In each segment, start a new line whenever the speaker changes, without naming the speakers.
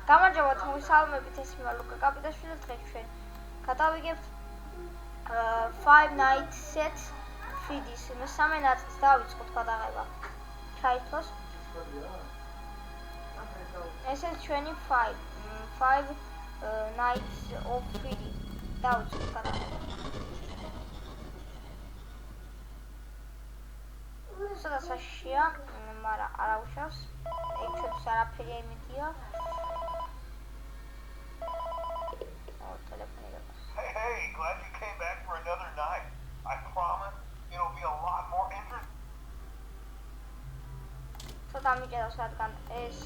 გამარჯობა მოგესალმებით, ეს ლუკა კაპიტაშვილი. დღეს ჩვენ გადავიგებთ Five Nights at Freddy's მესამე ნაწილს. დავიწყოთ გადაღება. ჩაითვალოს. ესეც ჩვენი Five Nights of Freddy. დავიწყოთ გადაღება. სადასაშია, მაგრამ არა უშავს. ეგ ჩვენს არაფერი აიმედია.
Hey, glad you came back for another night. I promise it'll be a lot more interesting.
ცოტა მიჭედავს, რადგან ეს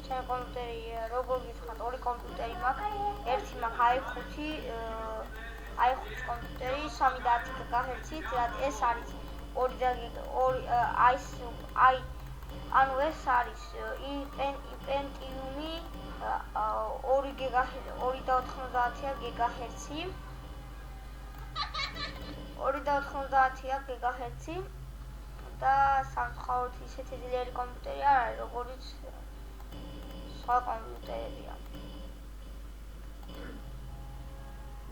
ჩემი კომპიუტერი როგორ გითხრათ, ორი კომპიუტერი მაქვს. ერთი მაქვს i5 კომპიუტერი 310 GHz-ით, ეს არის 2 ანუ ეს არის Pentium-ი 2 GHz 290 GHz-ი 290 GHz-ი და სამწუხაროდ ისეთი ძლიერი კომპიუტერი არ არის, როგორც სხვა კომპიუტერებია.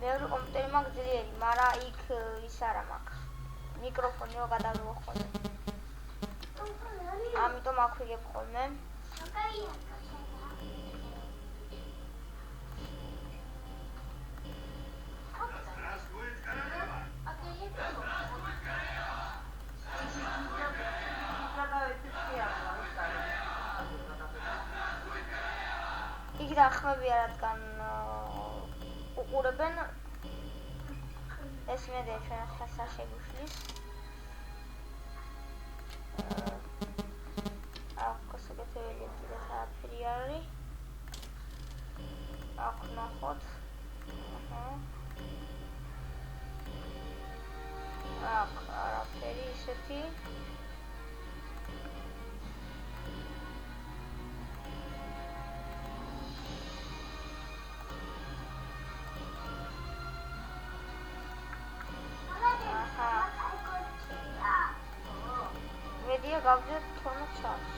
მეორე კომპიუტერი მაქვს ძლიერი, მაგრამ იქ ის არა მაქვს. მიკროფონი რო გადავიღო ხოლმე. ამიტომ აქ ვიგებ ხოლმე. იგი დახმებია, რადგან უყურებენ ეს მედია ჩვენ ახლა შეგვიშლის. აქ კოსმეტიკელი და არაფერი არის. აქ ნახოთ. აქ არაფერი ისეთი. მედია გავძეთ 12 საათს.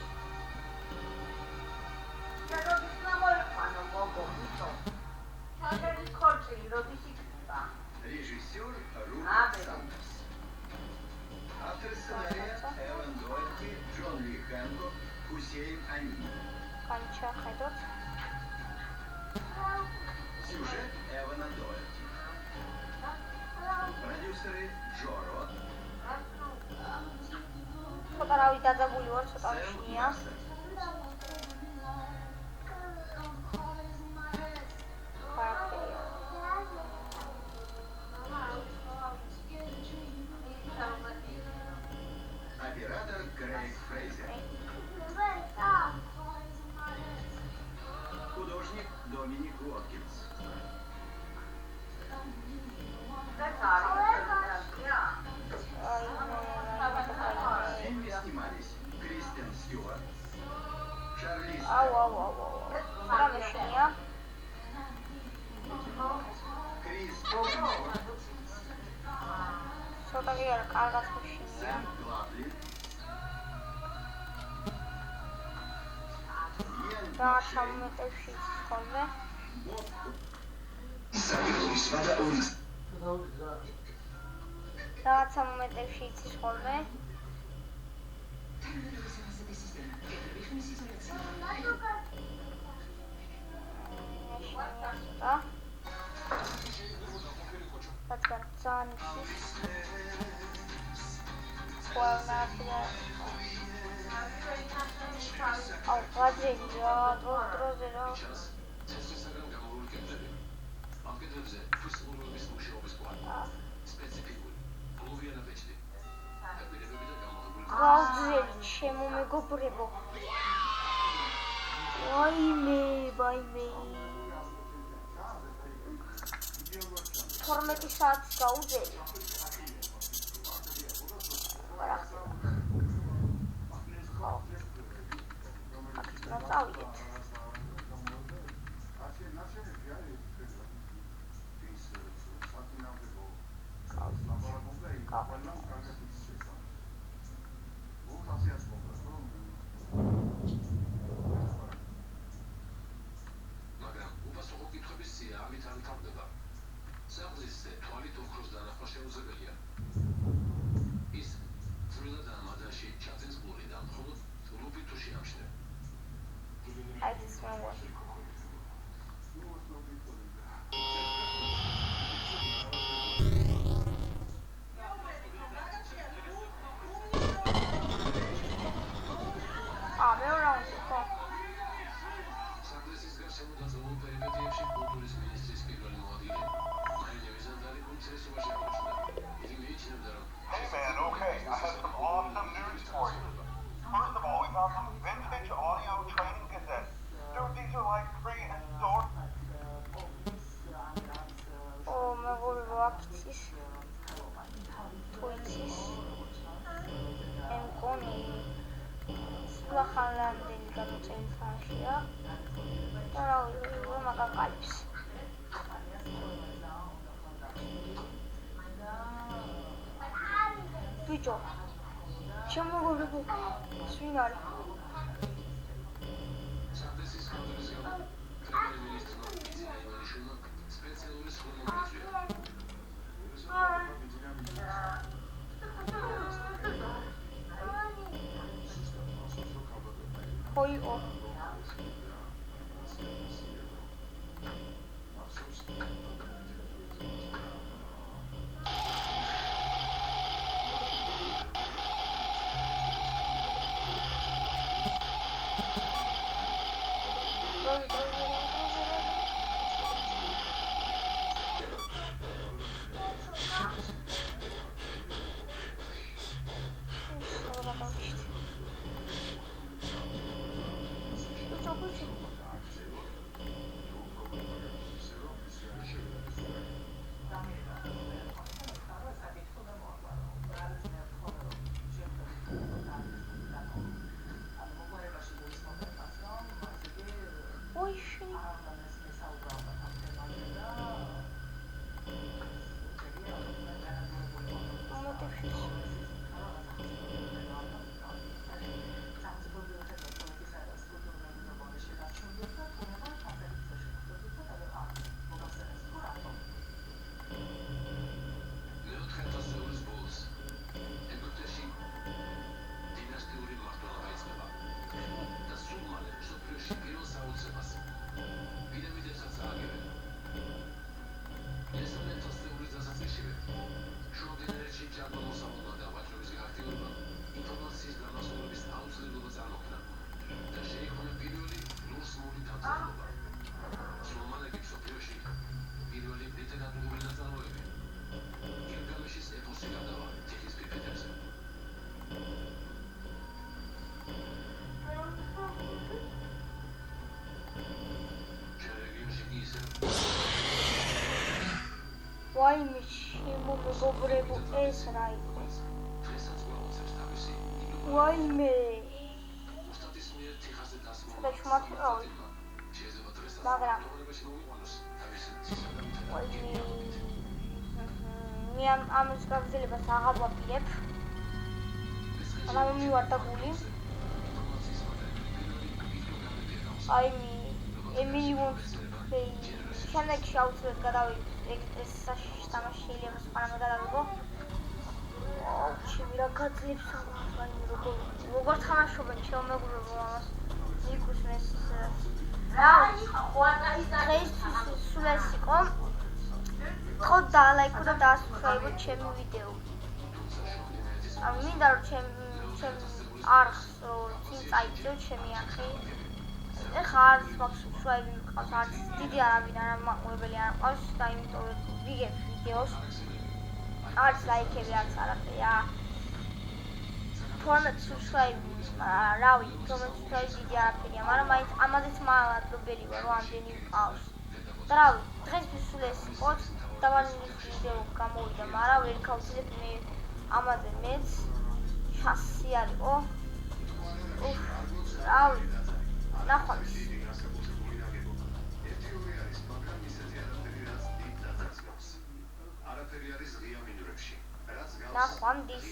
Режиссер Рубен Сандерс. Автор сценария Эван Доерти, Джон Ли Хэнкок, Хусейн Амин.
Канча ხედოთ.
Сюжет Эвана Доерти. Продюсеры Джо Рот.
ცოტა რავი დაძაბული ვარ, ცოტა მშია.
Оператор Крейг Фрейзер. Художник Доминик Уоткинс. В фильме снимались Кристен Стюарт, Шарлиз
Промышления.
Крис Хемсворт,
ცოტა კი არა, კარგად ხუშინია.
Сэм Глаплин, Иэн
რაღაცა მომენტებში იცის ხოლმე. რაღაცა მომენტებში იცის ხოლმე. რადგან ძალიან იცის. აუ, გაძრელი რა, დროზე რა. გაძრელი ჩემო მეგობრებო. ვაიმე. 12 საათს გაუძელი. წავიდეთ.
თავდება. საფრთხესზე თვალით ოქროს დანახვა შეუძლებელია. ის წვრილად ამ მადანში ჩაძენს გული და მხოლოდ ლუპი თუ შეამჩნევ.
აი ეს მომავალ. მეორე რაუნდი ხო?
საფრთხის გარშემო დაწყებულ პერიპეტიებში კულტურის მინისტრის პირველი მოადგილე მარია ვიზანდარი კონცესიაში აღმოჩნდა. იგი მიიჩნევდა, რომ
Hey man, okay, I have some awesome news for you. First of all, we found some vintage audio training cassettes. Dude, these are like prehistoric.
მეორე ვაფიცის თუიცის ემკონი სულახანლანდელი გამოწერის ხანშია და რა ვიცი მაგაკალიფს ბიჭო შემოგობრებო სვინ არის
საფრთხის კონტროლის გამო პრემიერ-მინისტრმა იზინა ივანიშვილმა სპეციალური სხდომა მიიწვია.
ხო იყო ვაიმე შემომეგობრებო ეს რა იყო ვაიმე და შმათრავი მაგრამ ვაიმე მე ამის გაგრძელებას აღარ ვაპირებ მაგრამ მივარ და გული აი ემილი შემდეგში აუცილებლად გადავიდეთ ეს საშიში თამაში შეიძლება სხვანაირად გადავიღო ჩემი რა გაძლებს როგორ თამაშობენ შემოგრებო ამას მიკუსმეს დღეისთვის სულ ეს იყო ხო დალაიქო და დაასუბსკრაიბო ჩემი ვიდეო მინდა რომ ჩემ არხს წინ წაიწიო ჩემი არხი ეხლა არც მაქვს სუბსკრაიბი მყავს არც დიდი არავინ არ მაყურებელი არ მყავს და იმიტომ ვიგებ ვიდეოს არც ლაიქები არც არაფერია თორმეტ სუბსკრაიბი რავი თორმეტ სუბსკრაიბი დიდი არაფერია მაგრამ მაინც ამაზეც მადლობელი ვარ რომ ამდენი მყავს და რავი დღესთვის სულ ეს იყო დავანილის ვიდეო გამოვიდა მაგრამ ვერ გავცილებ მე ამაზე მეც შასი არისო რავი ნახვამდის ნახვამდის